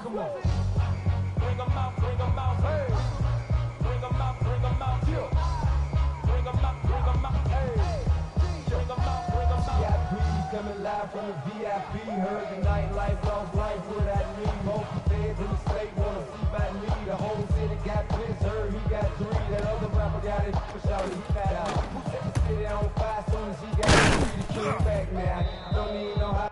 Come on. Bring them out, bring them out, hey. Bring them out, bring them out, yeah. Bring them out, bring them out, hey. Bring them out, bring them out. VIP coming live from the VIP. Heard the nightlife, lost life, what that mean? Most feds in the state wanna see by me. The whole city got pissed, heard he got 3. That other rapper got it, for sure he fat out. Who set the city on fire soon as he got 3 to kill back now? Don't even know how.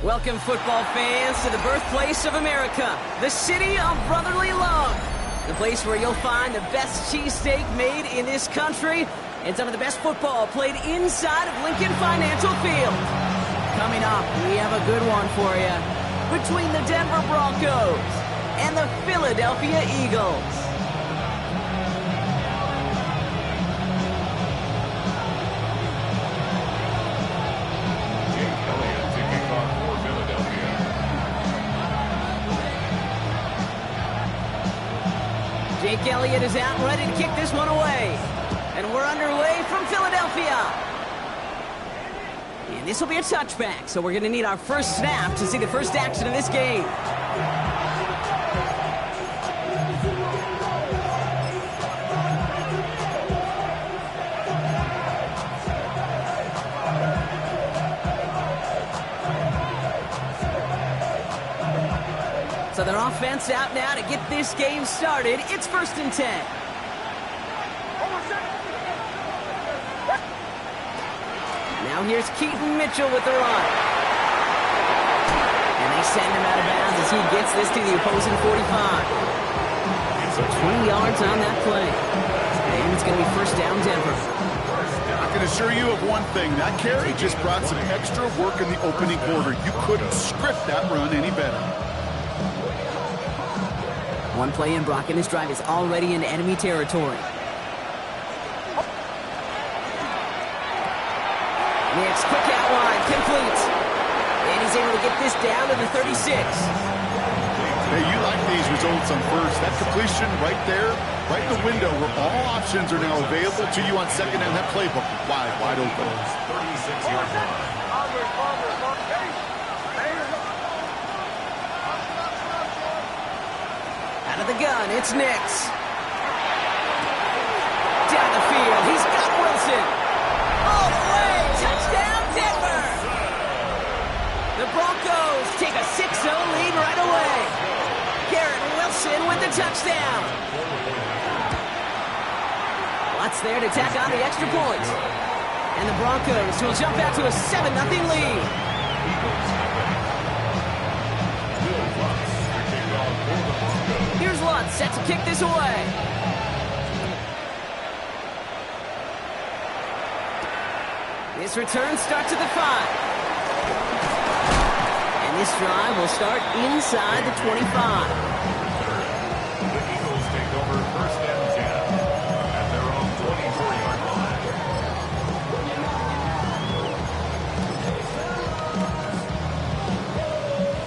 Welcome, football fans, to the birthplace of America, the city of brotherly love. The place where you'll find the best cheesesteak made in this country and some of the best football played inside of Lincoln Financial Field. Coming up, we have a good one for you. Between the Denver Broncos and the Philadelphia Eagles. Jake Elliott is out ready to kick this one away. And we're underway from Philadelphia. And this will be a touchback, so we're going to need our first snap to see the first action of this game. So their offense out now to get this game started. It's 1st and 10. Now here's Keaton Mitchell with the run. And they send him out of bounds as he gets this to the opposing 45. So 20 yards on that play. And it's going to be first down Denver. I can assure you of one thing. That carry just brought some extra work in the opening quarter. You couldn't script that run any better. One play in, Brock, and his drive is already in enemy territory. Next, quick out wide, complete. And he's able to get this down to the 36. Hey, you like these results on first. That completion right there, right in the window where all options are now available to you on second, and that playbook wide open. 36-yard line. Out of the gun, it's Nix. Down the field, he's got Wilson. All the way, touchdown Denver! The Broncos take a 6-0 lead right away. Garrett Wilson with the touchdown. Lots there to tack on the extra point. And the Broncos will jump out to a 7-0 lead. Here's Lutz set to kick this away. This return starts at the 5. And this drive will start inside the 25. The Eagles take over first and 10 at their own 24-yard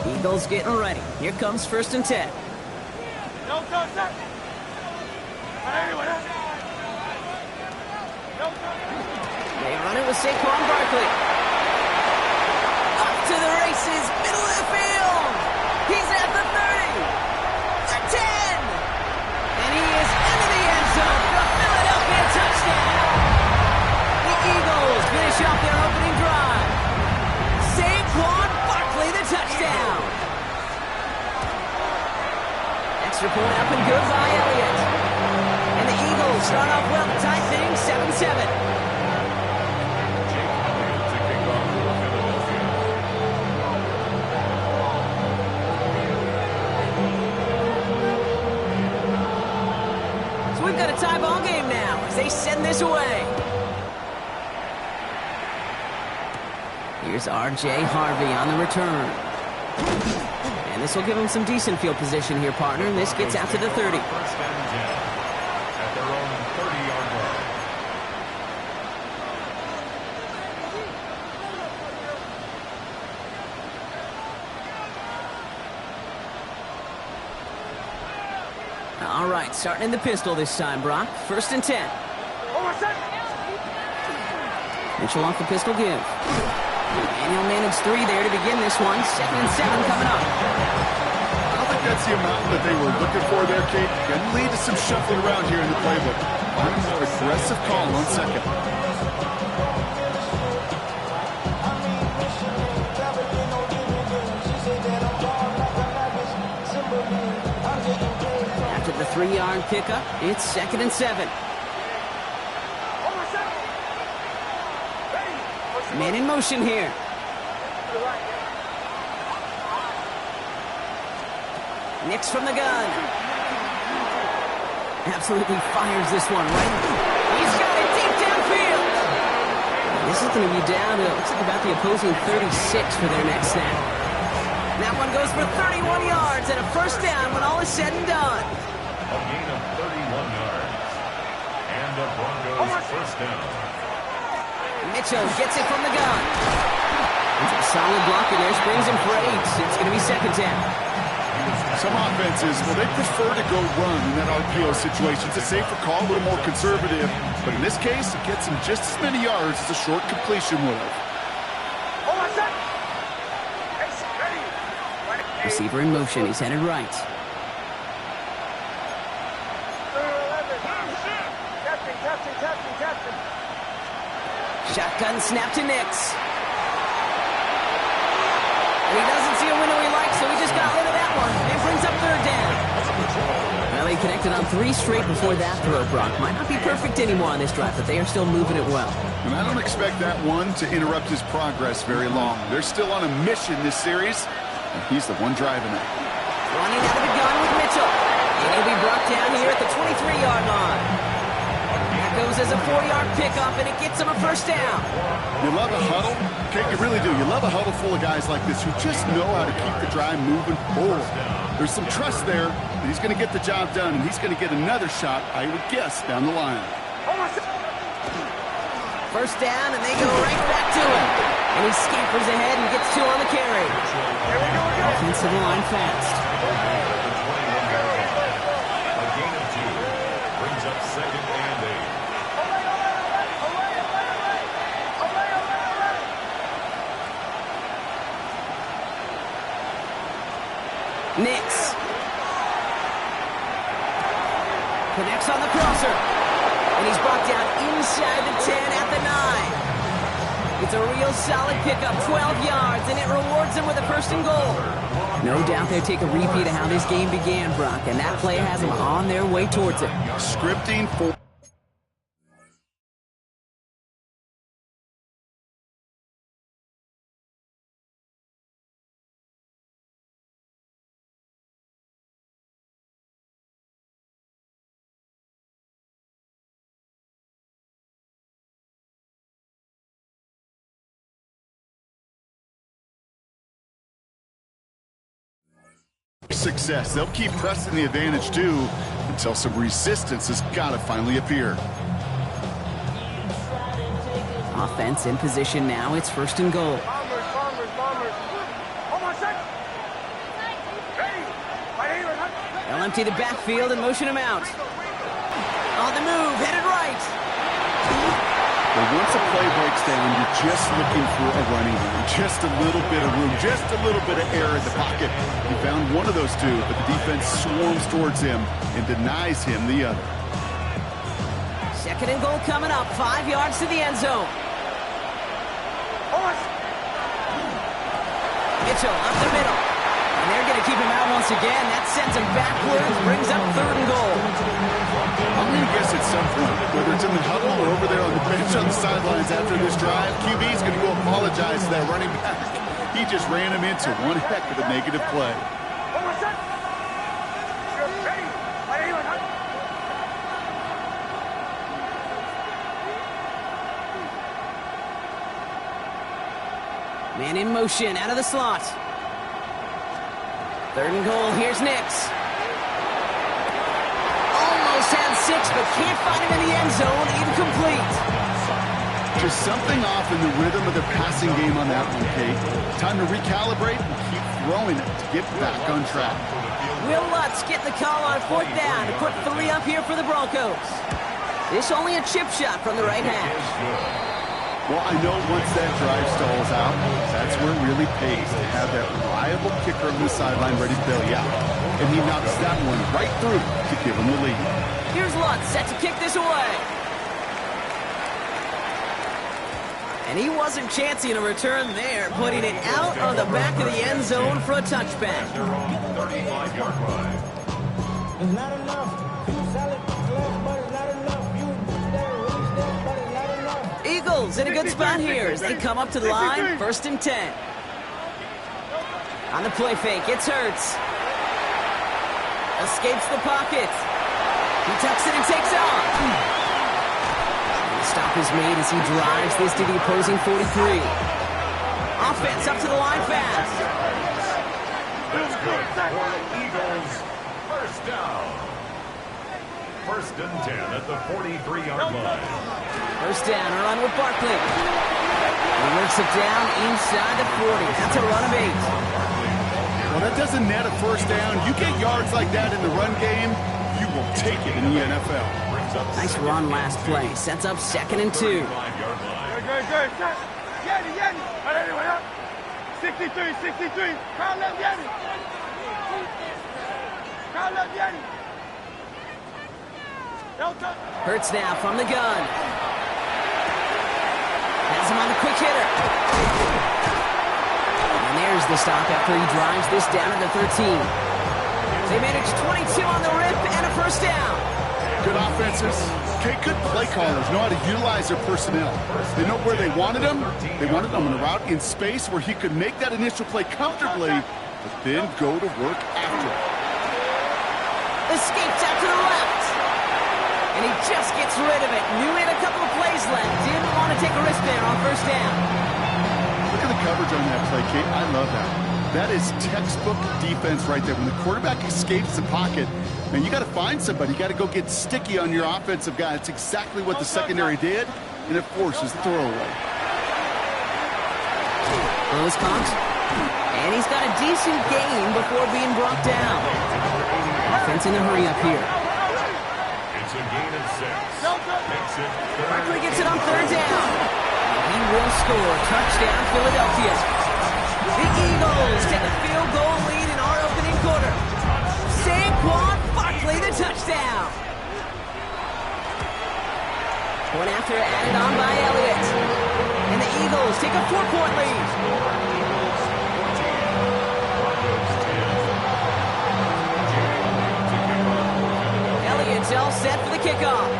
line. Eagles getting ready. Here comes first and 10. They run it with Saquon Barkley. Up to the races, middle of the field. He's at the 30, the 10. And he is into the end zone for a Philadelphia touchdown. The Eagles finish off their opening drive. Saquon Barkley, the touchdown. Extra point up and good by Elliott. And the Eagles start off well to tie things 7-7. We've got a tie ball game now as they send this away. Here's R.J. Harvey on the return. And this will give him some decent field position here, partner. And this gets out to the 30. First and 10 at their own 30-yard line. All right, starting in the pistol this time, Brock. First and 10. Mitchell off the pistol give. And he'll manage 3 there to begin this one. 2nd and 7 coming up. I don't think that's the amount that they were looking for there, Kate. Going to lead to some shuffling around here in the playbook. One more aggressive call on second. After the 3-yard pickup, it's 2nd and 7. Man in motion here. Nix from the gun. Absolutely fires this one right. He's got it deep downfield. This is going to be down to, looks like about the opposing 36 for their next snap. That one goes for 31 yards and a first down when all is said and done. A gain of 31 yards. And the Broncos first down. Mitchell gets it from the gun. It's a solid blocker there. Springs him for 8. It's going to be second down. Some offenses, well, they prefer to go run in that RPO situation. It's a safer call, a little more conservative. But in this case, it gets him just as many yards as a short completion would have. Receiver in motion. He's headed right. Shotgun snap to Nix. And he doesn't see a window he likes, so he just got rid of that one. It brings up third down. Well, he They connected on 3 straight before that throw, Brock. Might not be perfect anymore on this drive, but they are still moving it well. And I don't expect that one to interrupt his progress very long. They're still on a mission this series, and he's the one driving it. Running out of the gun with Mitchell. And he'll be brought down here at the 23-yard line. That goes as a 4-yard pickup, and it gets him a first down. You love a huddle? Okay, you really do. You love a huddle full of guys like this who just know how to keep the drive moving forward. There's some trust there that he's going to get the job done, and he's going to get another shot, I would guess, down the line. First down, and they go right back to him. And he scampers ahead and gets 2 on the carry. Offensive line fast. A gain of 2 brings up 2nd and 8. Nix connects on the crosser, and he's brought down inside the 10 at the 9. It's a real solid pickup, 12 yards, and it rewards him with a 1st and goal. No doubt they'll take a repeat of how this game began, Brock, and that play has them on their way towards it. Scripting for... success. They'll keep pressing the advantage too until some resistance has got to finally appear. Offense in position now. It's 1st and goal. They'll empty the backfield and motion him out. On the move, headed right. But once a play breaks down, you're just looking for a running room. Just a little bit of room, just a little bit of air in the pocket. He found one of those 2, but the defense swarms towards him and denies him the other. 2nd and goal coming up, 5 yards to the end zone. Mitchell up the middle. And they're going to keep him out once again. That sends him backwards, brings up 3rd and goal. I'm going to guess at some point, whether it's in the huddle or over there on the bench on the sidelines after this drive, QB's going to go apologize to that running back. He just ran him into one heck of a negative play. Man in motion, out of the slot. 3rd and goal, here's Nix. Almost had 6, but can't find him in the end zone. Incomplete. Just something off in the rhythm of the passing game on that one, Kate. Time to recalibrate and keep throwing it to get back on track. Will Lutz getting the call on 4th down to put 3 up here for the Broncos. This only a chip shot from the right hash. Well, I know once that drive stalls out, that's where it really pays to have that reliable kicker on the sideline ready to bail you out. And he knocks that one right through to give him the lead. Here's Lutz set to kick this away. And he wasn't chancing a return there, putting it out on the back of the end zone for a touchback. It's not enough. You solid left, but it's not enough. You there, really step, but it's not enough. Eagles in a good spot here as they come up to the line, 1st and 10. On the play fake, it's Hurts. Escapes the pocket. He tucks it and takes off. The stop is made as he drives this to the opposing 43. Offense up to the line fast. Eagles, 1st down. 1st and 10 at the 43-yard line. 1st down, a run with Barkley. He works it down inside the 40. That's a run of 8. Well, that doesn't net a 1st down. You get yards like that in the run game, you will take it in the NFL. Nice run last play. Sets up 2nd and 2. Good. Yanni. 63. Crowd left Yanni. Hurts now from the gun. Has him on the quick hitter. And there's the stop after he drives this down at the 13. They manage 22 on the rip and a first down. Good offenses. Okay, good play callers know how to utilize their personnel. They know where they wanted him. They wanted him on a route in space where he could make that initial play comfortably, but then go to work after it. Escapes out to the left. And he just gets rid of it. Knew he had a couple of plays left. Didn't want to take a risk there on first down. Look at the coverage on that play, Kate. I love that. That is textbook defense right there. When the quarterback escapes the pocket, man, you got to find somebody. You got to go get sticky on your offensive guy. That's exactly what the secondary did, and it forces the throwaway. Close count. And he's got a decent gain before being brought down. Offense in a hurry up here. It's a gain of 6. Barkley gets it on third down. He will score. Touchdown, Philadelphia. The Eagles take a field goal lead in our opening quarter. Saquon Barkley, the touchdown. Point after added on by Elliott. And the Eagles take a 4-point lead. Elliott's all set for the kickoff.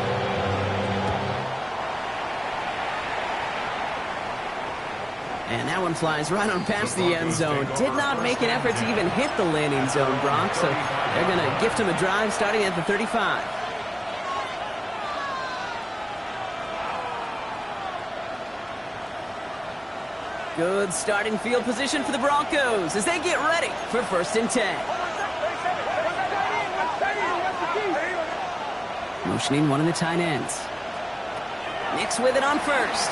And that one flies right on past the end zone. Did not make an effort to even hit the landing zone, Bronx. So they're going to gift him a drive starting at the 35. Good starting field position for the Broncos as they get ready for 1st and 10. Motioning one of the tight ends. Nix with it on first.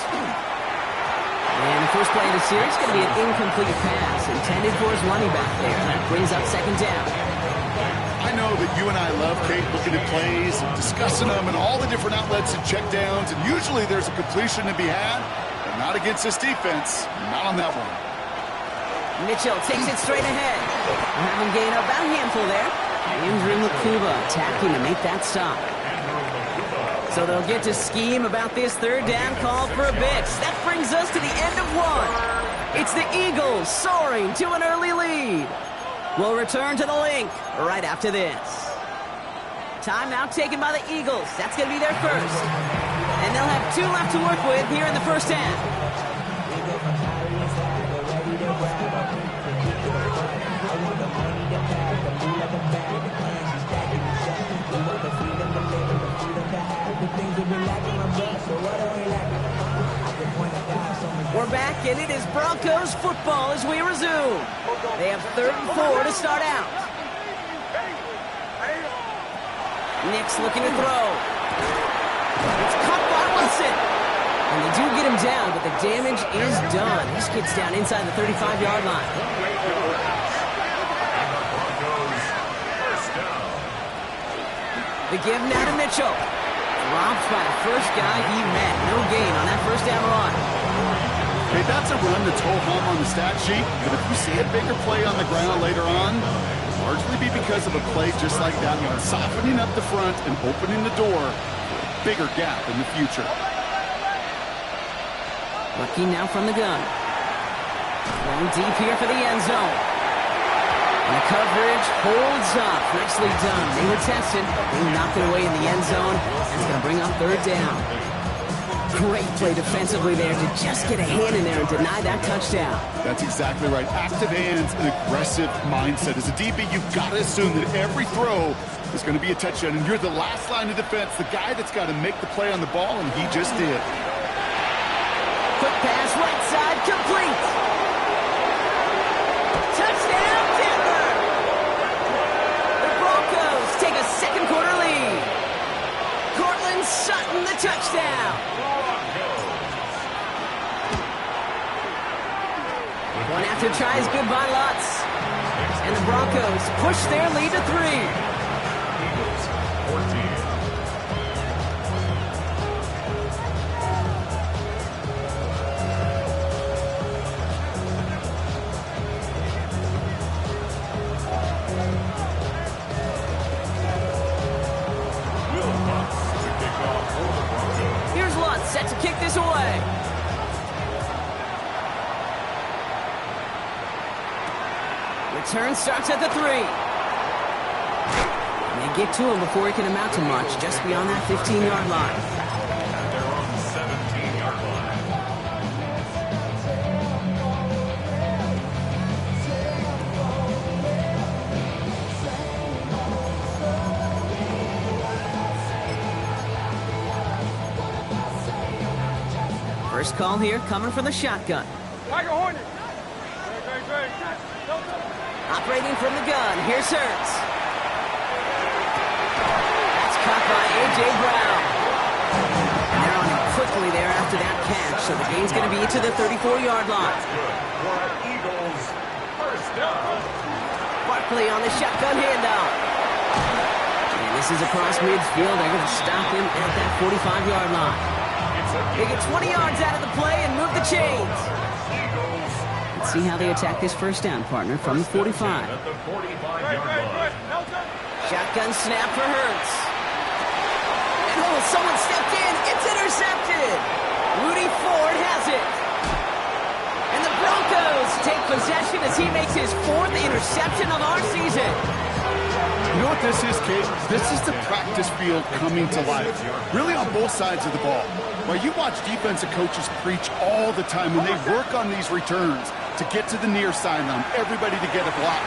And the first play of the series is going to be an incomplete pass intended for his running back there. That brings up 2nd down. I know that you and I love, Kate, looking at plays and discussing them and all the different outlets and checkdowns, and usually there's a completion to be had, but not against this defense. Not on that one. Mitchell takes it straight ahead. Having gained about a handful there. Andrew Makuba attacking to make that stop. So they'll get to scheme about this 3rd down call for a bit. That brings us to the end of one. It's the Eagles soaring to an early lead. We'll return to the link right after this. Timeout taken by the Eagles. That's going to be their first. And they'll have 2 left to work with here in the first half. We're back, and it is Broncos football as we resume. They have 3rd and 4 to start out. Nix looking to throw. It's caught by Wilson. And they do get him down, but the damage is done. This kid's down inside the 35-yard line. The give now to Mitchell. Dropped by the first guy he met. No gain on that 1st down run. Hey, that's a run that's ho-hum on the stat sheet, but if you see a bigger play on the ground later on, it'll largely be because of a play just like that one, softening up the front and opening the door for a bigger gap in the future. Looking now from the gun. Going deep here for the end zone. And the coverage holds up. Nicely done. They were tested. They knocked it away in the end zone. That's going to bring up 3rd down. Great play defensively there to just get a hand in there and deny that touchdown. That's exactly right. Active hands and aggressive mindset. As a DB, you've got to assume that every throw is going to be a touchdown, and you're the last line of defense, the guy that's got to make the play on the ball, and he just did. Quick pass, right side, complete. Touchdown, Denver! The Broncos take a 2nd quarter lead. Cortland Sutton, the touchdown. One after tries good by Lutz. And the Broncos push their lead to 3. Here's Lutz set to kick this away. Return starts at the 3. And they get to him before he can amount to much, just beyond that 15-yard line. And they're on the 17-yard line. First call here coming from the shotgun. Operating from the gun, here's Hurts. That's caught by A.J. Brown. And they're on him quickly there after that catch, so the gain's going to be to the 34-yard line. For Eagles, first down. Barkley on the shotgun handoff. And this is across midfield. They're going to stop him at that 45-yard line. They get 20 yards out of the play and move the chains. Let's see how they attack this first down, partner, from the 45. At the 45-yard line. Shotgun snap for Hurts. And someone stepped in. It's intercepted. Rudy Ford has it. And the Broncos take possession as he makes his 4th interception of our season. You know what this is, Kate? This is the practice field coming to life, really on both sides of the ball. Well, you watch defensive coaches preach all the time when they work on these returns to get to the near sideline, everybody to get a block.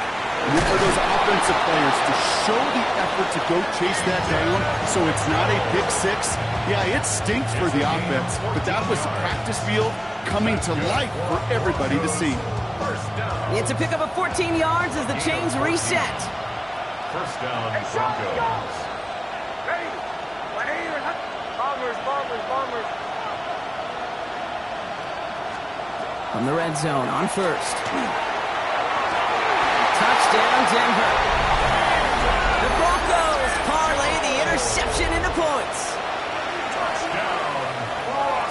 And then for those offensive players to show the effort to go chase that down so it's not a pick six. Yeah, it stinks for the offense, but that was the practice field coming to life for everybody to see. It's a pickup of 14 yards as the chains reset. First down, Broncos. Bombers. From the red zone on first. Touchdown, Denver. The Broncos parlay the interception into points.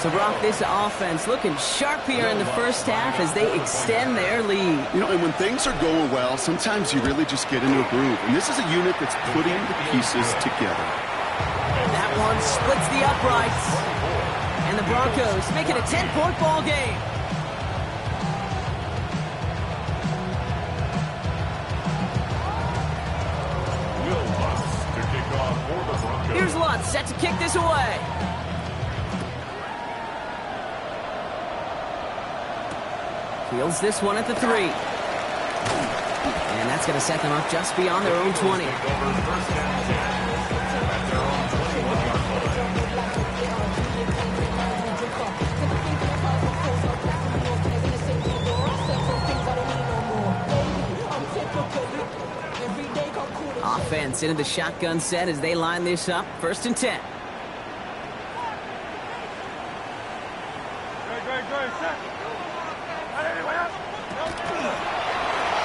So, Brock, this offense looking sharp here in the first half as they extend their lead. You know, and when things are going well, sometimes you really just get into a groove. And this is a unit that's putting the pieces together. And that one splits the uprights. And the Broncos make it a 10-point ball game. Here's Lutz set to kick this away. Fields this one at the 3. And that's going to set them up just beyond their own 20. Offense into the shotgun set as they line this up. 1st and 10.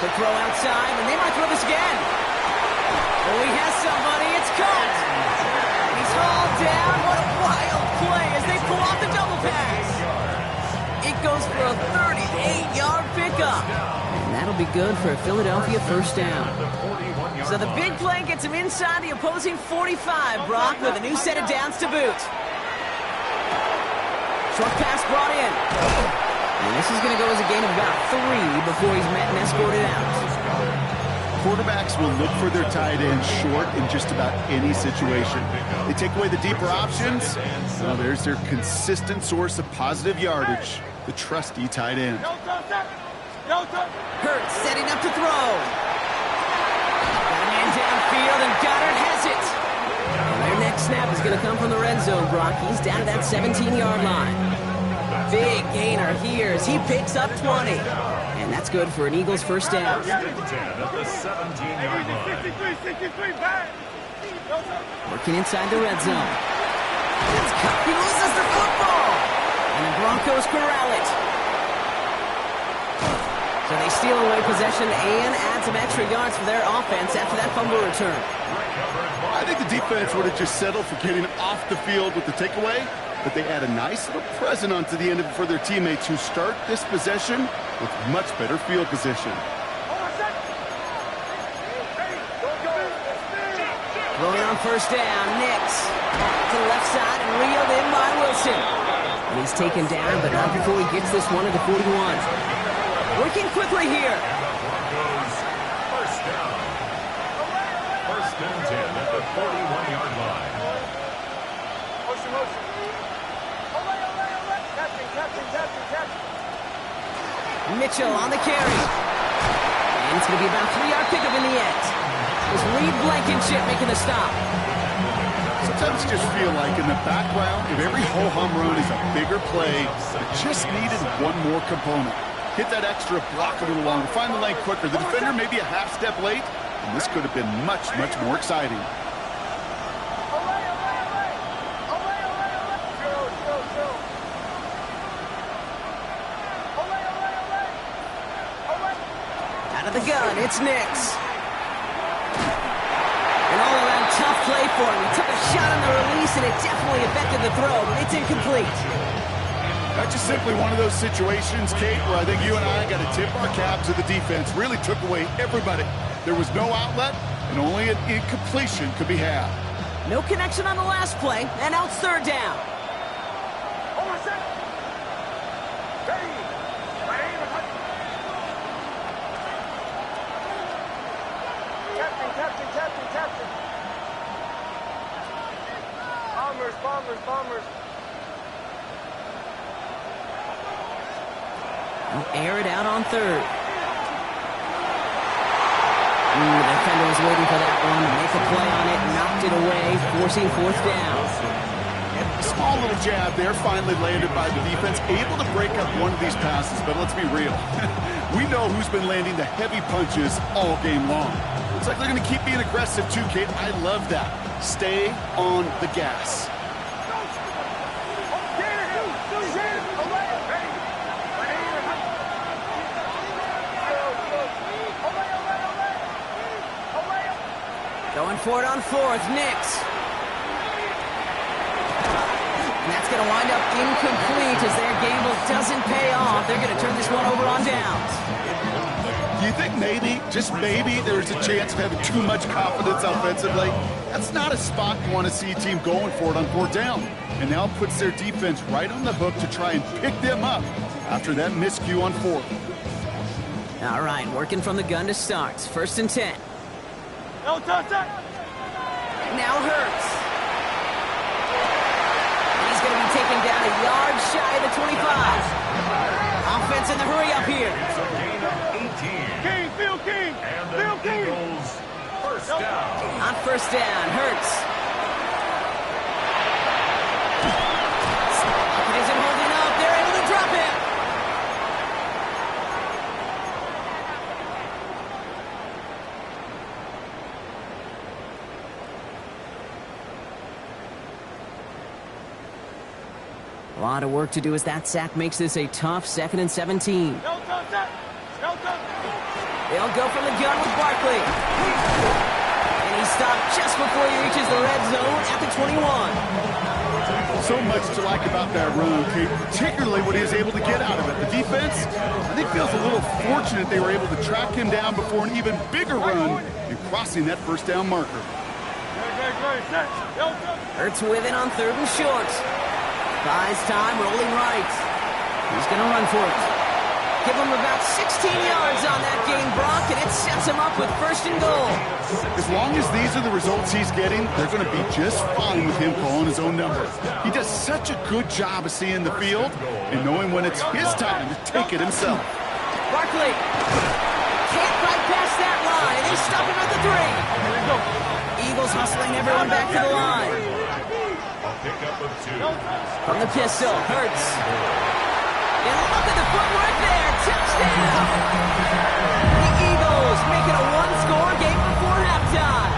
The throw outside, and they might throw this again. Oh, he has somebody. It's caught. He's all down. What a wild play as they pull off the double pass. It goes for a 38-yard pickup. And that'll be good for a Philadelphia first down. So the big play gets him inside the opposing 45, Brock, with a new set of downs to boot. Short pass brought in. And this is going to go as a gain of about 3 before he's met and escorted out. Quarterbacks will look for their tight end short in just about any situation. They take away the deeper options. Well, there's their consistent source of positive yardage, the trusty tight end. Hurts setting up to throw. Got a man downfield, and Goddard has it. And their next snap is going to come from the red zone, Brock. He's down to that 17-yard line. Big gainer here as he picks up 20. And that's good for an Eagles first down. At the 17-yard line. Working inside the red zone. He loses the football. And the Broncos corral it. So they steal away possession and add some extra yards for their offense after that fumble return. I think the defense would have just settled for getting off the field with the takeaway, but they add a nice little present onto the end of it for their teammates who start this possession with much better field position. Rolling on first down, Nix to the left side and reeled in by Wilson. And he's taken down, but not before he gets this one at the 41. Working quickly here. First down. and 10 at the 41-yard line. Motion, motion. Captain. Mitchell on the carry. And it's going to be about a 3-yard pickup in the end. It was Reed Blankenship making the stop. Sometimes you just feel like in the background, if every ho-hum run is a bigger play, it just needed one more component. Hit that extra block a little longer, find the lane quicker. The defender may be a half step late, and this could have been much, much more exciting. Out of the gun, it's Nix. An all-around tough play for him. He took a shot on the release, and it definitely affected the throw, but it's incomplete. That's just simply one of those situations, Kate, where I think you and I got to tip our cap to the defense. Really took away everybody. There was no outlet, and only an incompletion could be had. No connection on the last play, and now it's third down. Captain. Bombers. We'll air it out on third. The defender was waiting for that one to make a play on it, knocked it away, forcing fourth down. A small little jab there, finally landed by the defense, able to break up one of these passes, but let's be real. We know who's been landing the heavy punches all game long. Looks like they're going to keep being aggressive too, Kate. I love that. Stay on the gas. Going for it on fourth, Nix. And that's going to wind up incomplete as their gamble doesn't pay off. They're going to turn this one over on downs. Do you think maybe, just maybe, there's a chance of having too much confidence offensively? That's not a spot you want to see a team going for it on fourth down. And now puts their defense right on the hook to try and pick them up after that miscue on fourth. All right, working from the gun to start. First and 10. No touchdown. Now Hurts. He's going to be taken down a yard shy of the 25. Offense in the hurry up here. It's a gain of 18. Phil King. And the Eagles first down. On first down, Hurts. It isn't holding up. They're able to drop him. A lot of work to do as that sack makes this a tough 2nd and 17. No touchdown. They'll go from the gun with Barkley. And he stopped just before he reaches the red zone at the 21. So much to like about that run, Kate, particularly what he was able to get out of it. The defense, I think, feels a little fortunate they were able to track him down before an even bigger run and crossing that first down marker. Hurts with it on third and short. Buys time, rolling right. He's going to run for it. Give him about 16 yards on that gain, Brock, and it sets him up with first and goal. As long as these are the results he's getting, they're going to be just fine with him calling his own number. He does such a good job of seeing the field and knowing when it's his time to take it himself. Barkley can't bypass that line, and they stop him at the 3. Eagles hustling everyone back to the line. Pickup of 2. From the pistol, Hurts. And look at the footwork there. Touchdown! The Eagles making a one-score game before halftime.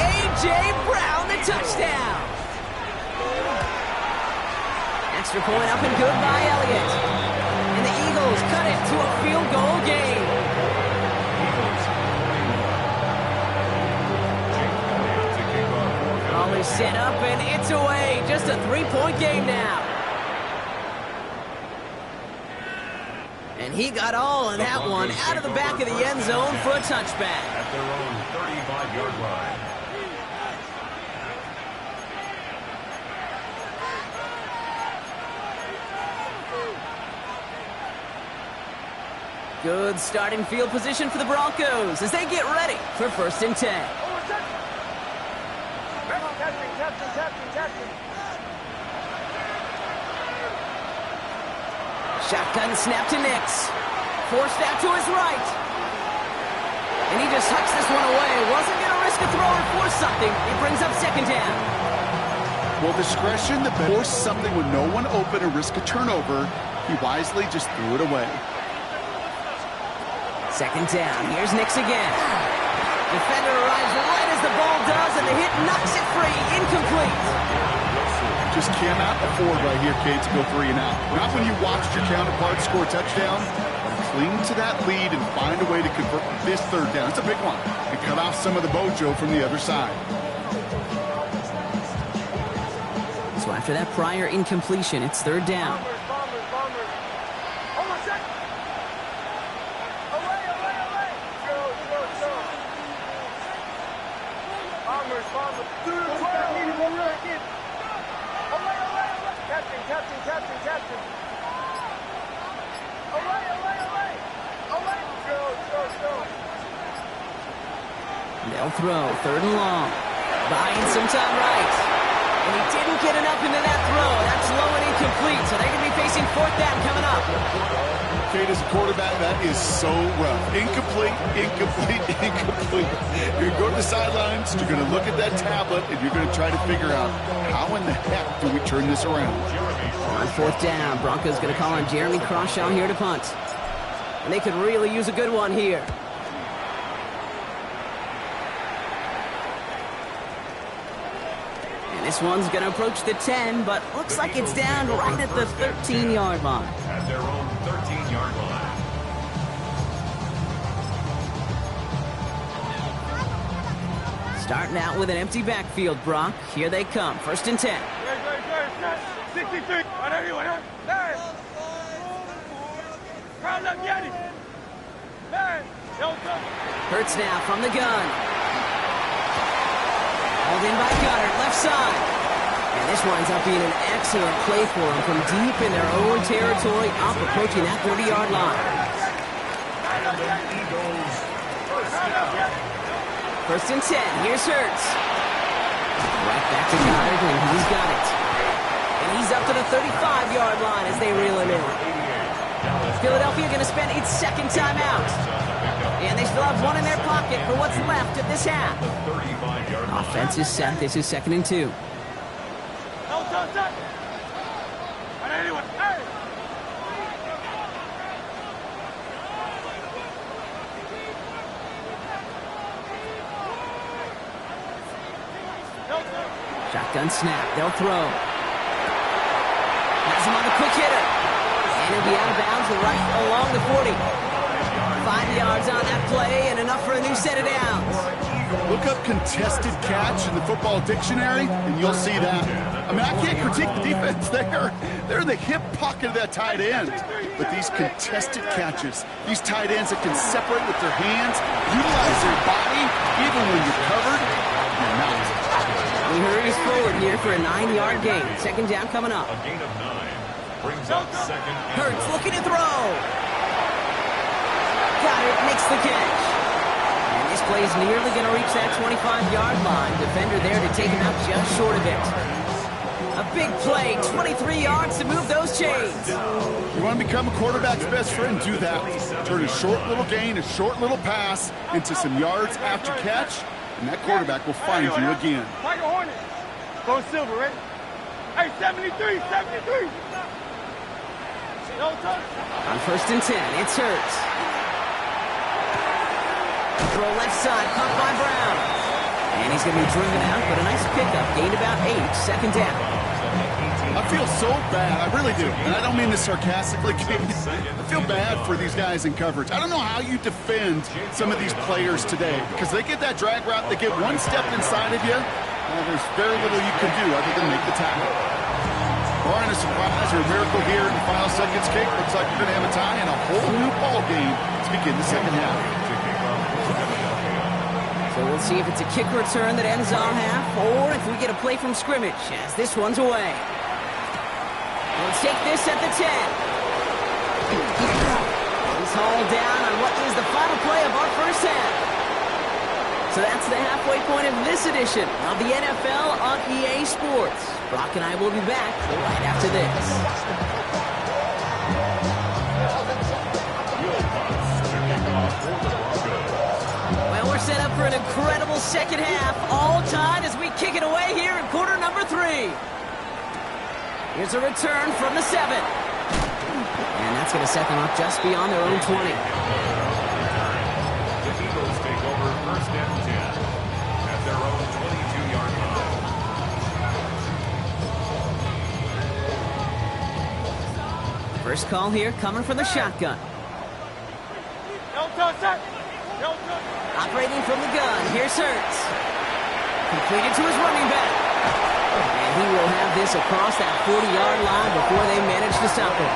A.J. Brown, the touchdown. Extra point up and good by Elliott. And the Eagles cut it to a field goal game. All is set up and it's away. Just a 3-point game now. And he got all of that one out of the back of the end zone for a touchback. At their own 35-yard line. Good starting field position for the Broncos as they get ready for first and 10. Shotgun snap to Nix. Forced out to his right. And he just hucks this one away. Wasn't going to risk a throw or force something. It brings up second down. Well, discretion to force something with no one open and risk a turnover. He wisely just threw it away. Second down. Here's Nix again. Defender arrives right as the ball does, and the hit knocks it free. Incomplete. Just cannot afford right here, Kate, to go 3 and out. Not when you watched your counterpart score a touchdown. Cling to that lead and find a way to convert this third down. It's a big one. And cut off some of the mojo from the other side. So after that prior incompletion, it's third down. They'll throw, third and long. Buying some time right. And he didn't get enough into that throw. That's low and incomplete, so they're going to be facing fourth down coming up. Kate, as a quarterback, that is so rough. Incomplete, incomplete, incomplete. You're going to go to the sidelines, you're going to look at that tablet, and you're going to try to figure out how in the heck do we turn this around. On fourth down, Broncos going to call on Jeremy Crawshaw here to punt. And they could really use a good one here. This one's going to approach the 10, but looks like it's down right at the 13-yard line. At their own 13-yard line. Starting out with an empty backfield, Brock. Here they come. First and 10. 63. Hurts now from the gun. Hauled in by Goddard, left side. And this winds up being an excellent play for them from deep in their own territory, up approaching that 30-yard line. First and 10, here's Hurts. Right back to Goddard, and he's got it. And he's up to the 35-yard line as they reel him in. Philadelphia going to spend its second timeout. And they still have one in their pocket for what's left of this half. Offense is set. This is second and 2. Shotgun snap. They'll throw. Has him on the quick hitter. And he'll be out of bounds right along the 40. 5 yards on that play and enough for a new set of downs. Look up contested catch in the football dictionary, and you'll see that. I mean, I can't critique the defense there. They're in the hip pocket of that tight end. But these contested catches, these tight ends that can separate with their hands, utilize their body, even when you're covered, you're not. He hurries forward here for a 9-yard gain. Second down coming up. A gain of 9 brings up second. Hurts looking to throw. Goddard makes the catch. And this play is nearly going to reach that 25-yard line. Defender there to take him out just short of it. A big play, 23 yards to move those chains. You want to become a quarterback's best friend? Do that. Turn a short little gain, a short little pass into some yards after catch, and that quarterback will find you again. Tiger Hornet. Go silver, ready? Hey, 73. On first and 10, it's Hurts. Throw left side, caught by Brown. And he's going to be driven out, but a nice pickup. Gained about 8, second down. I feel so bad, I really do. And I don't mean this sarcastically, Kate. I feel bad for these guys in coverage. I don't know how you defend some of these players today, because they get that drag route, they get one step inside of you, and there's very little you can do other than make the tackle. Barring a surprise or a miracle here in the final seconds, Kate, looks like you're going to have a tie and a whole new ball game to begin the second half. So we'll see if it's a kick return that ends our half, or if we get a play from scrimmage as this one's away. We'll take this at the 10. He's hauled down on what is the final play of our first half. So that's the halfway point of this edition of the NFL on EA Sports. Brock and I will be back right after this. Well, we're set up for an incredible second half, all tied as we kick it away here in quarter number 3. Here's a return from the 7. And that's going to set them up just beyond their own 20. The Eagles take over first and 10 at their own 22-yard line. First call here coming from the shotgun. Operating from the gun, here's Hurts. Completed to his running back. And he will have this across that 40-yard line before they manage to stop him.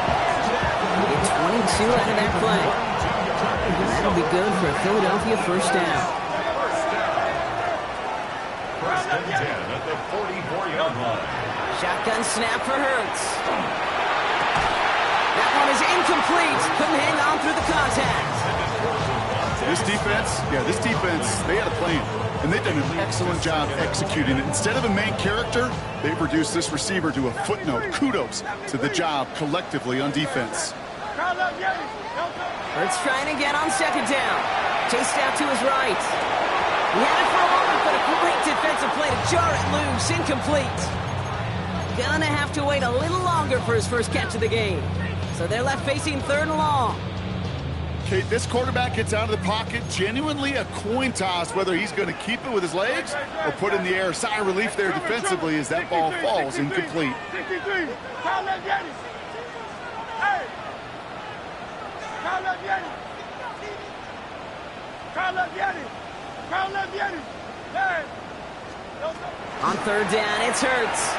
Get 22 out of that play. And that'll be good for a Philadelphia first down. First and 10 at the 44-yard line. Shotgun snap for Hurts. That one is incomplete. Couldn't hang on through the contact. This defense, they had a plan, and they've done an excellent job executing it. Instead of a main character, they've reduced this receiver to a footnote. Kudos to the job collectively on defense. Hurts trying again on second down. Chased out to his right. He had it for a moment, but a great defensive play to jar it loose. Incomplete. Gonna have to wait a little longer for his first catch of the game. So they're left facing 3rd and long. Kate, this quarterback gets out of the pocket, genuinely a coin toss whether he's going to keep it with his legs or put it in the air. Sigh of relief there defensively as that ball falls incomplete. On 3rd down, it's Hurts.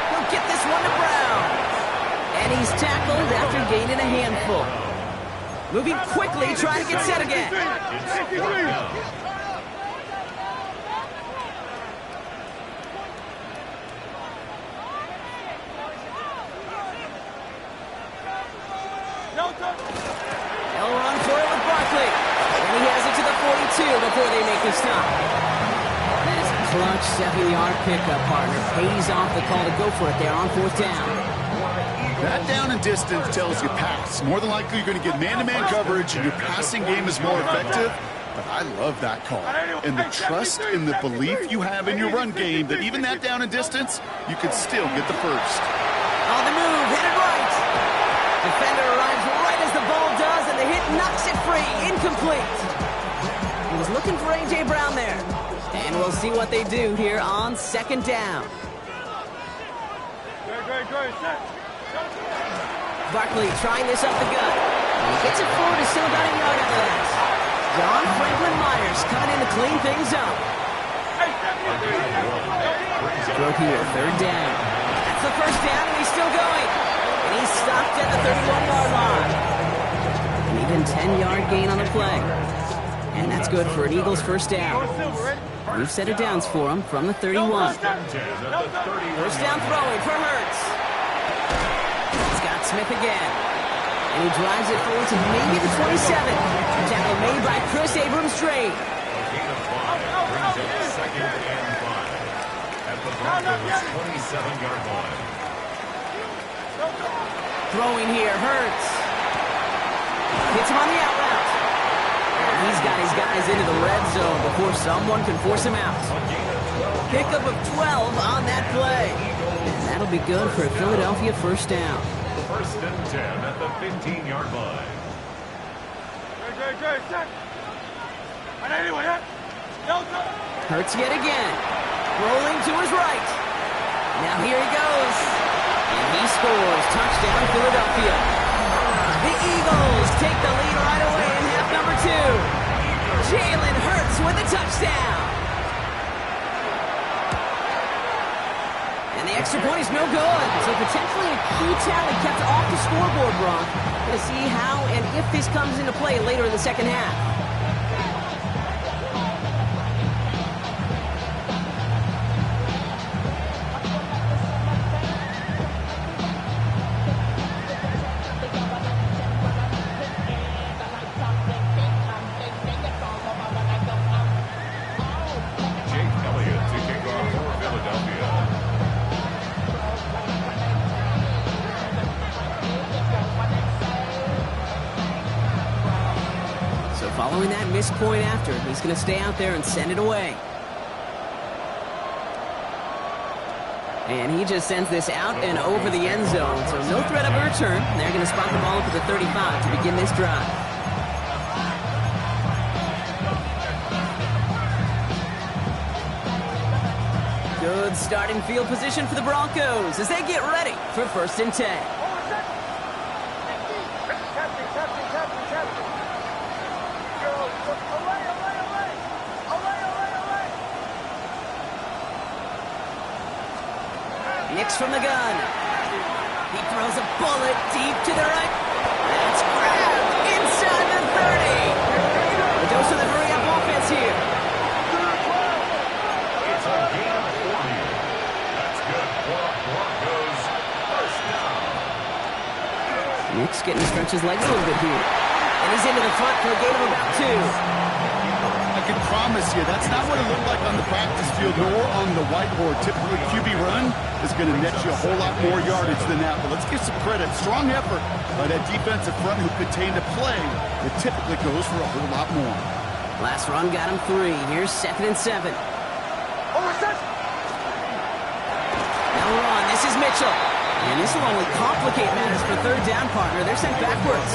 He'll get this one to Brown. And he's tackled after gaining a handful. Moving quickly, trying to get set again. They'll run for it with Barkley. And he has it to the 42 before they make the stop. That is a clutch 7-yard pickup, partner. Pays off the call to go for it there on 4th down. That down and distance tells you pass. More than likely, you're going to get man-to-man coverage, and your passing game is more effective. But I love that call. And the trust and the belief you have in your run game that even that down and distance, you can still get the first. On the move, headed right. Defender arrives right as the ball does, and the hit knocks it free. Incomplete. He was looking for A.J. Brown there. And we'll see what they do here on 2nd down. Barkley trying this up the gut. He gets it forward to still about a yard after that. John Franklin Myers coming in to clean things up. Throw here, 3rd down. That's the first down, and he's still going. And he's stopped at the 31-yard line. An even 10-yard gain on the play. And that's good for an Eagles first down. We've set it downs for him from the 31. First down throwing for Hurts. Scott Smith again. And he drives it forward to maybe the 27. Tackle made by Chris Abrams-Drain. Gain of 5 brings up 2nd and 5 at the Broncos' 27-yard line. Throwing here, Hurts. Hits him on the out route. And he's got his guys into the red zone before someone can force him out. Pickup of 12 on that play. And that'll be good for a Philadelphia first down. First and 10 at the 15-yard line. Hurts yet again. Rolling to his right. Now here he goes. And he scores. Touchdown, Philadelphia. The Eagles take the lead right away in half number 2. Jalen Hurts with a touchdown. And the extra point is no good. So potentially a key tally kept off the scoreboard, Brock. Going to see how and if this comes into play later in the second half. point after. He's going to stay out there and send it away. And he just sends this out and over the end zone. So no threat of a return. They're going to spot the ball up at the 35 to begin this drive. Good starting field position for the Broncos as they get ready for 1st and 10. Nix from the gun. He throws a bullet deep to the right. That's grabbed inside the 30. A dose of the hurry-up offense here. It's a gain of 40. That's good for Broncos. 1st down. Nix getting to stretch his legs a little bit here. And he's into the front for a gain of about 2. I can promise you, that's not what it looked like on the practice field nor on the whiteboard. Typically, QB run is going to net you a whole lot more yardage than that. But let's give some credit. Strong effort by that defensive front who contained a play that typically goes for a whole lot more. Last run got him 3. Here's 2nd and 7. Now run. This is Mitchell. And this will only complicate matters for 3rd down, partner. They're sent backwards.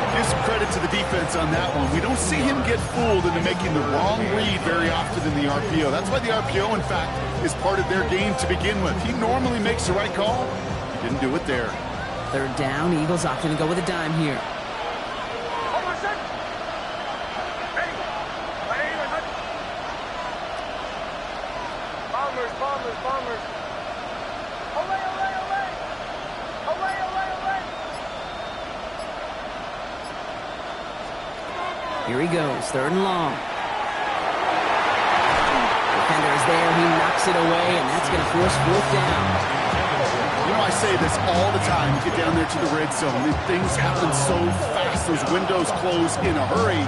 Give some credit to the defense on that one. We don't see him get fooled into making the wrong read very often in the RPO. That's why the RPO, in fact, is part of their game to begin with. He normally makes the right call. He didn't do it there. 3rd down. Eagles opting to go with a dime here. Bombers. Here he goes, 3rd and long. Defender is there, he knocks it away, and that's going to force 4th down. You know, I say this all the time. You get down there to the red zone, and things happen so fast. Those windows close in a hurry.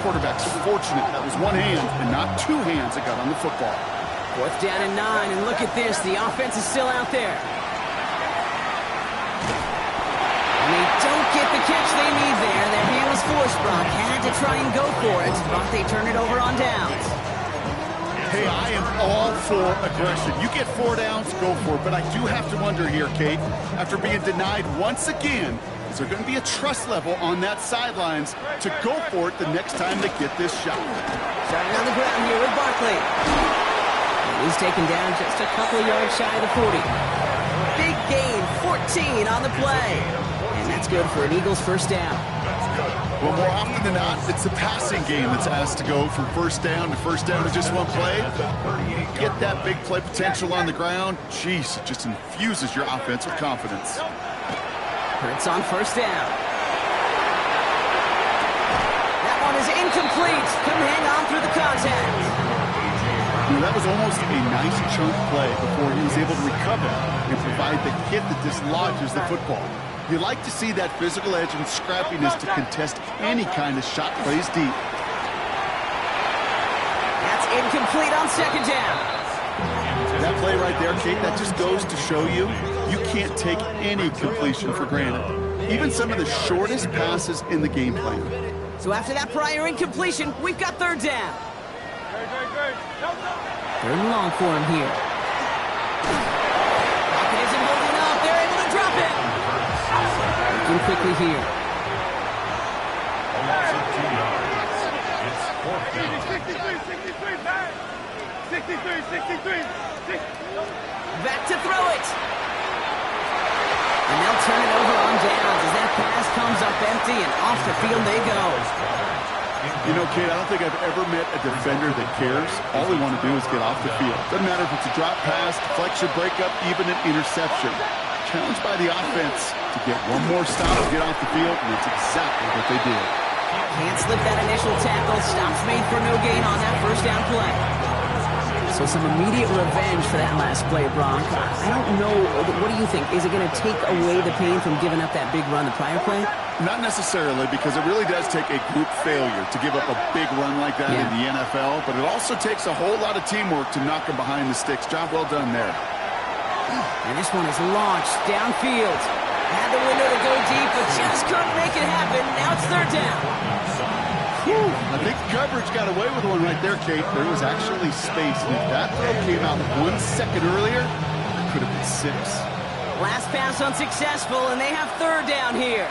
Quarterback's fortunate that was one hand and not 2 hands that got on the football. 4th down and 9, and look at this. The offense is still out there. And they don't get the catch they need there. Their hand was forced. Brock had to try and go for it, but they turn it over on downs. Hey, I am all for aggression. You get 4 downs, go for it. But I do have to wonder here, Kate, after being denied once again, is there going to be a trust level on that sidelines to go for it the next time they get this shot? Starting on the ground here with Barkley. He's taken down just a couple of yards shy of the 40. Big gain, 14 on the play. And that's good for an Eagles 1st down. Well, more often than not, it's the passing game that's asked to go from 1st down to 1st down to just one play. Get that big play potential on the ground. Jeez, it just infuses your offense with confidence. Hurts on 1st down. That one is incomplete. Couldn't hang on through the contact. You know, that was almost a nice chunk play before he was able to recover and provide the hit that dislodges the football. You like to see that physical edge and scrappiness to contest any kind of shot plays deep. That's incomplete on 2nd down. That play right there, Kate, that just goes to show you can't take any completion for granted. Even some of the shortest passes in the game plan. So after that prior incompletion, we've got 3rd down. 3rd and long for him here. Pocket isn't holding up. They're able to drop it. Working quickly here. Loss of 2 yards. It's 4th down. 63. Back to throw it. And they'll turn it over on downs as that pass comes up empty and off the field they go. You know, Kate, I don't think I've ever met a defender that cares. All they want to do is get off the field. Doesn't matter if it's a drop pass, deflection, breakup, even an interception. Challenged by the offense to get one more stop and get off the field, and that's exactly what they did. Can't slip that initial tackle. Stops made for no gain on that 1st down play. So some immediate revenge for that last play, Bronk. I don't know. What do you think? Is it going to take away the pain from giving up that big run the prior play? Not necessarily, because it really does take a group failure to give up a big run like that in the NFL, but it also takes a whole lot of teamwork to knock them behind the sticks. Job well done there. And this one is launched downfield. Had the window to go deep, but just couldn't make it happen. Now it's 3rd down. I think coverage got away with one right there, Kate. There was actually space, and if that throw came out 1 second earlier, it could have been 6. Last pass unsuccessful, and they have third down here.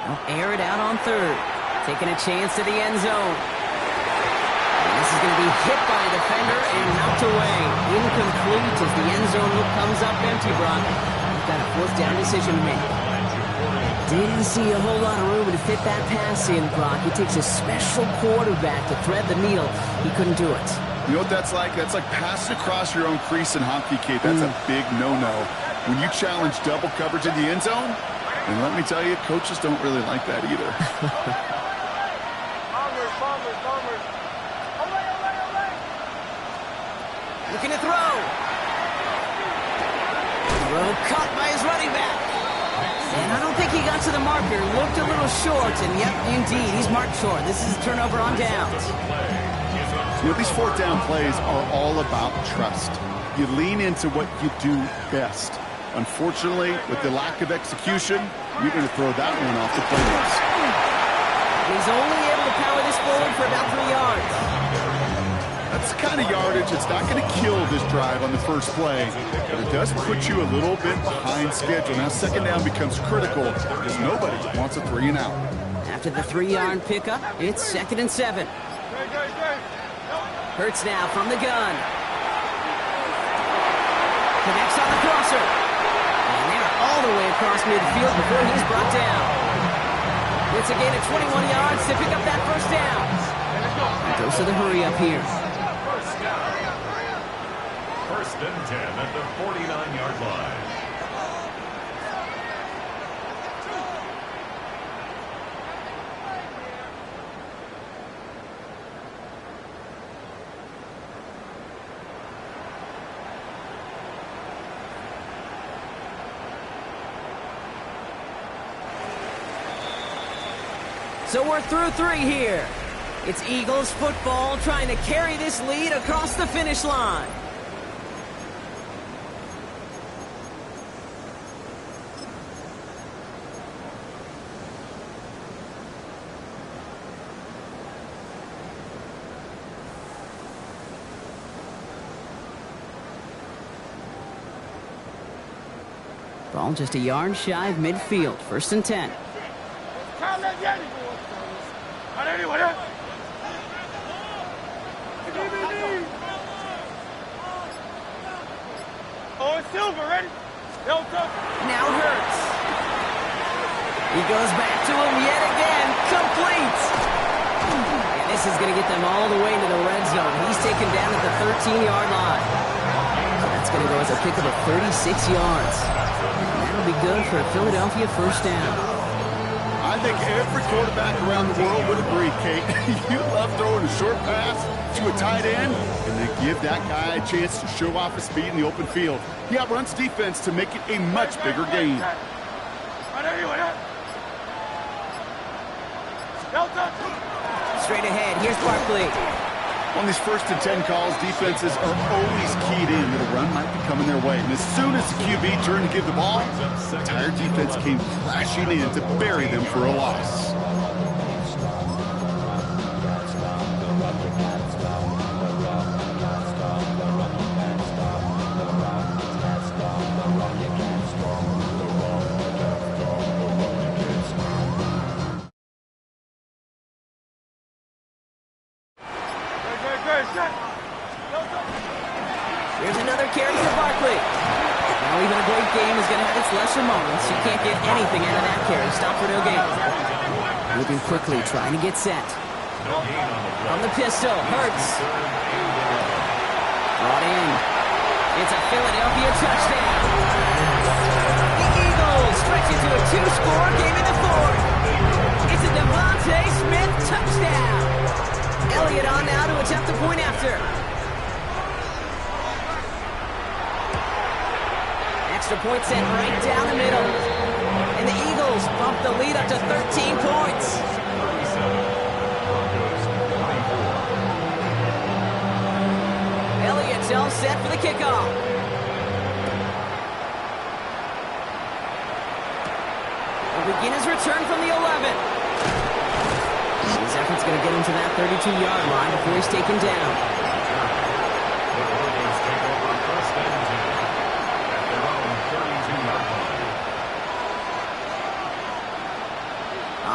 They'll air it out on third. Taking a chance to the end zone. And this is going to be hit by a defender and knocked away. Incomplete as the end zone look comes up empty, Brock. We've got a fourth down decision to make. Didn't see a whole lot of room to fit that pass in, Brock. It takes a special quarterback to thread the needle. He couldn't do it. You know what that's like? That's like passing across your own crease in hockey, Kate. That's a big no-no. When you challenge double coverage in the end zone, and let me tell you, coaches don't really like that either. Looking to throw. Throw caught by his running back. And I don't think he got to the marker. Looked a little short, and yep, indeed, he's marked short. This is a turnover on downs. You know, these fourth down plays are all about trust. You lean into what you do best. Unfortunately, with the lack of execution, you're going to throw that one off the playlist. He's only able to power this forward for about 3 yards. That's the kind of yardage that's not going to kill this drive on the first play, but it does put you a little bit behind schedule. Now second down becomes critical because nobody wants a 3 and out. After the 3-yard pickup, it's 2nd and 7. Hurts now from the gun. Connects on the crosser. And they're all the way across midfield before he's brought down. It's a gain of 21 yards to pick up that first down. He goes to the hurry up here. First and 10 at the 49-yard line. So we're through 3 here. It's Eagles football trying to carry this lead across the finish line. Ball just a yard shy of midfield. 1st and 10. Now Hurts. He goes back to him yet again. Complete. And this is going to get them all the way into the red zone. He's taken down at the 13-yard line. So that's going to go as a pickup of 36 yards. And that'll be good for a Philadelphia first down. I think every quarterback around the world would agree, Kate. You love throwing a short pass to a tight end and then give that guy a chance to show off his speed in the open field. He outruns defense to make it a much bigger gain. Straight ahead, here's Barkley. On these 1st and 10 calls, defenses are always keyed in that a run might be coming their way. And as soon as the QB turned to give the ball, the entire defense came crashing in to bury them for a loss. Here's another carry for Barkley. Now even a great game is going to have its lesser moments. You can't get anything out of that carry. Stop for no gain. Moving quickly, trying to get set. From the pistol, Hurts. Brought in. It's a Philadelphia touchdown. The Eagles stretch it to a 2-score game in the 4th. It's a Devontae Smith touchdown. Elliott on now to attempt the point after. Extra point sent right down the middle. And the Eagles bump the lead up to 13 points. all set for the kickoff. Will begin his return from the 11. His effort's going to get him to that 32-yard line before he's taken down. The Broncos take over first and 10 at their own 32-yard line.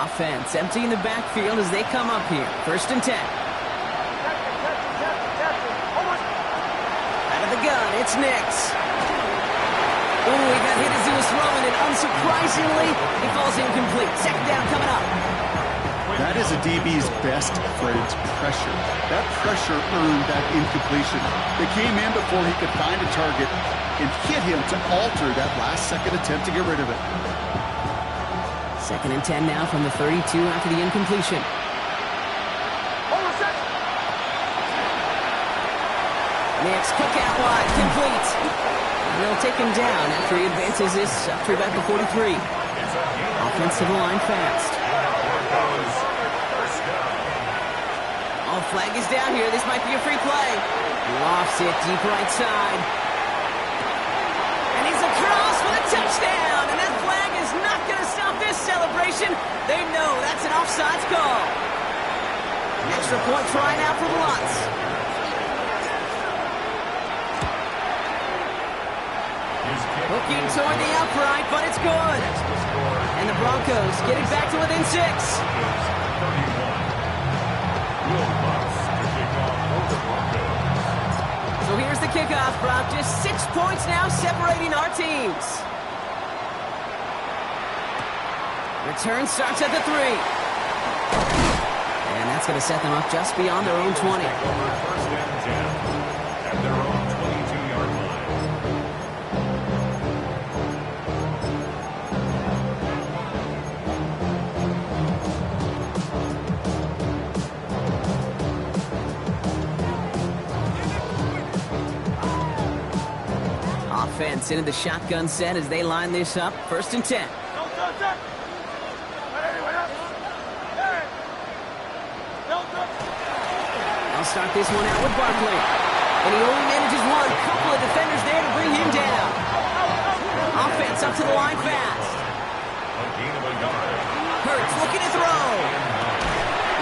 Offense emptying the backfield as they come up here. First and 10. Out of the gun, it's Nix. Ooh, he got hit as he was throwing, and unsurprisingly, he falls incomplete. Second down coming up. That is a DB's best friend, pressure. That pressure earned that incompletion. They came in before he could find a target and hit him to alter that last-second attempt to get rid of it. Second and 10 now from the 32 after the incompletion. Nix, cook out wide, complete. And they'll take him down after he advances this up to about the 43. Offensive line fast. Oh, flag is down here. This might be a free play. Lofts it deep right side. And he's across for the touchdown. And that flag is not going to stop this celebration. They know that's an offsides call. Extra point try now for the Lutz. Hooking toward the upright, but it's good. And the Broncos get it back to within 6. So here's the kickoff, Brock. Just 6 points now separating our teams. Return starts at the 3. And that's going to set them up just beyond their own 20. First and 10 at their own 22-yard line. Offense into the shotgun set as they line this up. First and 10. I'll start this one out with Barkley. And he only manages one. Couple of defenders there to bring him down. Offense up to the line fast. Hurts looking to throw.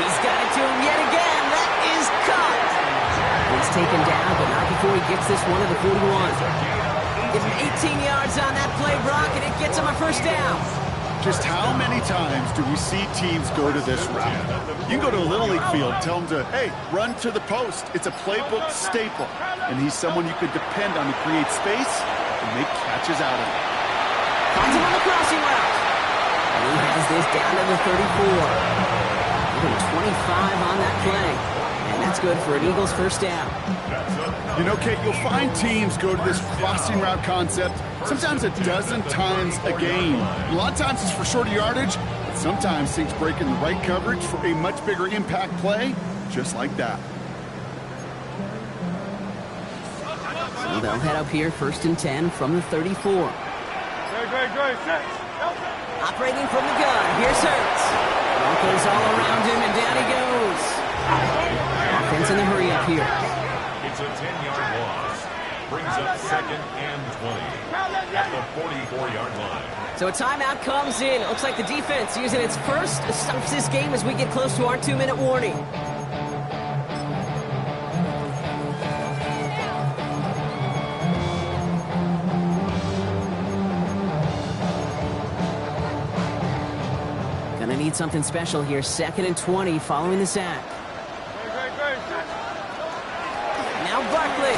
He's got it to him yet again. That is caught. He's taken down, but not before he gets this one to the 41. Give him 18 yards on that play, Brock, and it gets him a first down. Just how many times do we see teams go to this route? You can go to a Little League field, tell them to, hey, run to the post. It's a playbook staple. And he's someone you could depend on to create space and make catches out of it. Finds him on the crossing route. And he has this down to the 34. Even 25 on that play. And that's good for an Eagles first down. You know, Kate, you'll find teams go to this crossing route concept sometimes a dozen times a game. A lot of times it's for shorter yardage, but sometimes things break in the right coverage for a much bigger impact play, just like that. So they'll head up here first and 10 from the 34. Operating from the gun, here's Hurts. Broncos all around him, and down he goes. Offense in the hurry up here. It's a 10-yard loss. Brings up second and 20 at the 44-yard line. So a timeout comes in. It looks like the defense using its first stops this game as we get close to our 2-minute warning. Gonna need something special here. Second and 20 following the sack. Now Barkley.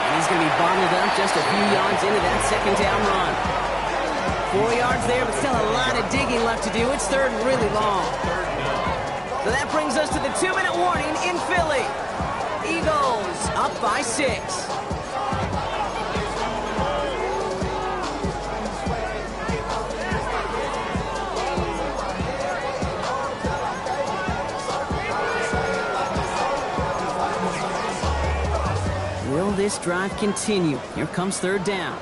And he's going to be bottled up just a few yards into that second down run. 4 yards there, but still a lot of digging left to do. It's third and really long. So that brings us to the 2-minute warning in Philly. Eagles up by 6. Will this drive continue? Here comes third down.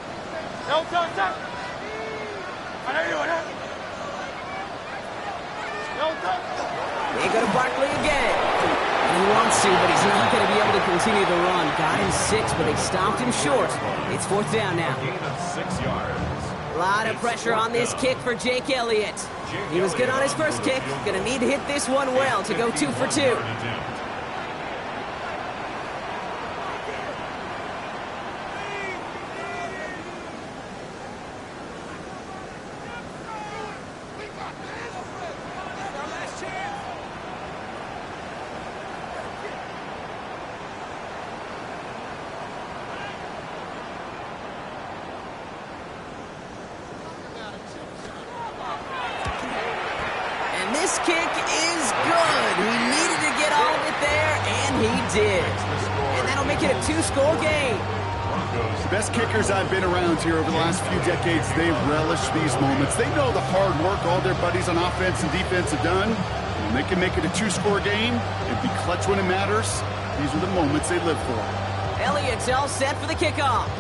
They go to Barkley again. And he wants to, but he's not going to be able to continue the run. Got him 6, but they stopped him short. It's 4th down now. Gain of 6 yards. A lot of pressure on this kick for Jake Elliott. He was good on his first kick. Going to need to hit this one well to go 2 for 2. This kick is good. He needed to get all of it there, and he did. And that'll make it a 2-score game. The best kickers I've been around here over the last few decades, they relish these moments. They know the hard work all their buddies on offense and defense have done. And they can make it a 2-score game and be clutch when it matters. These are the moments they live for. Elliott's all set for the kickoff.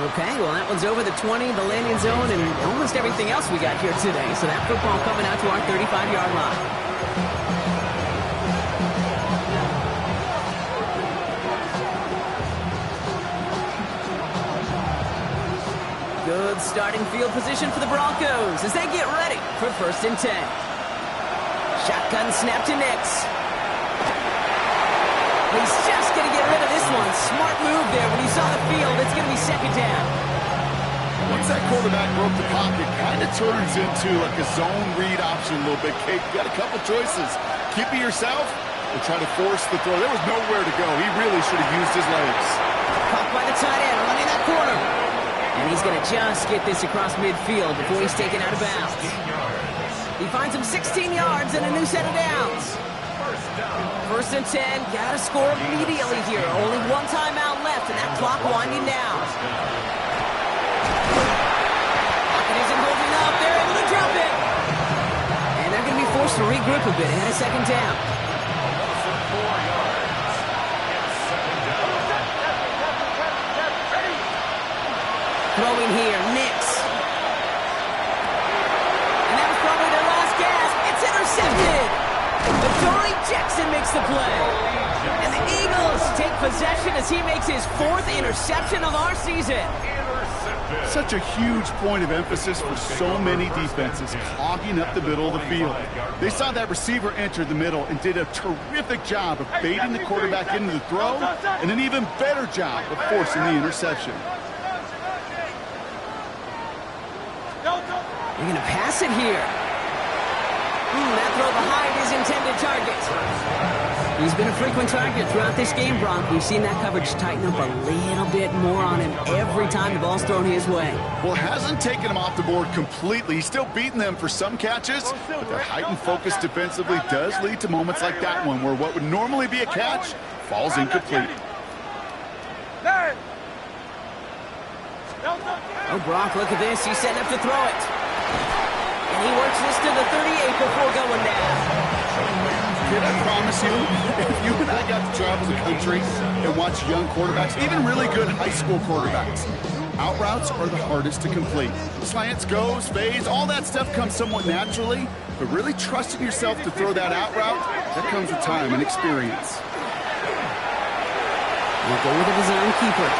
Okay, well, that one's over the 20, the landing zone, and almost everything else we got here today. So that football coming out to our 35-yard line. Good starting field position for the Broncos as they get ready for 1st and 10. Shotgun snap to Nix. He's just going to get rid of this one. Smart move there when he saw the field. It's going to be 2nd down. Once that quarterback broke the pocket, kind of turns into like a zone read option a little bit. Kate, you got a couple choices. Keep it yourself or try to force the throw. There was nowhere to go. He really should have used his legs. Caught by the tight end running that corner. And he's going to just get this across midfield before he's taken out of bounds. He finds him 16 yards and a new set of downs. 1st and 10, gotta score immediately here. Only one timeout left, and that clock winding down. Pocket isn't holding up. They're able to drop it. And they're going to be forced to regroup a bit ahead of 2nd down. Throwing here, Nix. And that was probably their last gasp. It's intercepted. Adoree Jackson makes the play. And the Eagles take possession as he makes his 4th interception of our season. Such a huge point of emphasis for so many defenses, clogging up the middle of the field. They saw that receiver enter the middle and did a terrific job of baiting the quarterback into the throw, and an even better job of forcing the interception. They're going to pass it here. That throw behind his intended target. He's been a frequent target throughout this game, Bronk. We've seen that coverage tighten up a little bit more on him every time the ball's thrown his way. Well, it hasn't taken him off the board completely. He's still beating them for some catches, but their heightened focus defensively does lead to moments like that one where what would normally be a catch falls incomplete. Oh, Bronk, look at this. He's setting up to throw it. And he works this to the 38 before going down. Kid, I promise you, if you and I got to travel the country and watch young quarterbacks, even really good high school quarterbacks, out routes are the hardest to complete. Slants, goes, fades, all that stuff comes somewhat naturally, but really trusting yourself to throw that out route, that comes with time and experience. We'll go with a design keeper.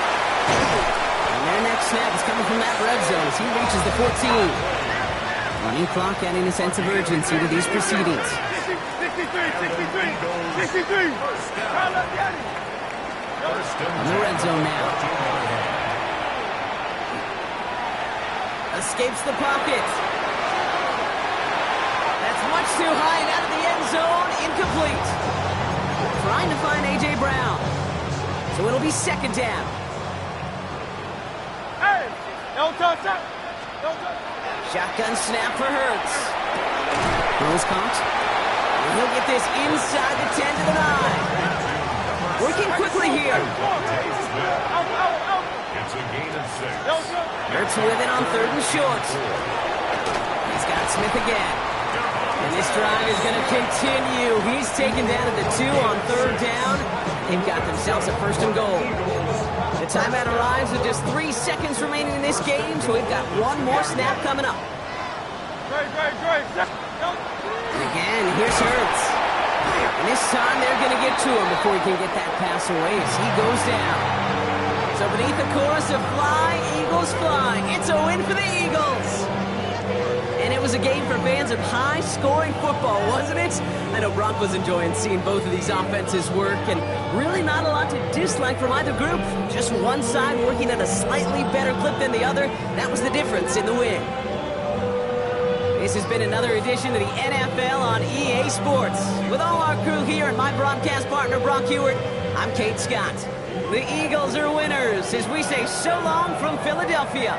And their next snap is coming from that red zone as he reaches the 14. Running clock adding a sense of urgency to these proceedings. 63. On the red zone now. Escapes the pocket. That's much too high and out of the end zone. Incomplete. Trying to find A.J. Brown. So it'll be 2nd down. Hey, don't touch that. Shotgun snap for Hurts. Throws caught. And he'll get this inside the 10 to the 9. Working quickly here. It's a gain of 6. Hurts with it on 3rd and short. He's got Smith again. And this drive is going to continue. He's taken down at the 2 on 3rd down. They've got themselves a 1st and goal. The timeout arrives with just 3 seconds remaining in this game, so we've got one more snap coming up. Great. here's Hurts. And this time they're going to get to him before he can get that pass away as he goes down. So beneath the chorus of Fly, Eagles Fly, it's a win for the Eagles. And it was a game for fans of high-scoring football, wasn't it? I know Brock was enjoying seeing both of these offenses work, and really not a lot to dislike from either group. Just one side working at a slightly better clip than the other. That was the difference in the win. This has been another edition of the NFL on EA Sports. With all our crew here and my broadcast partner, Brock Hewitt, I'm Kate Scott. The Eagles are winners as we say so long from Philadelphia.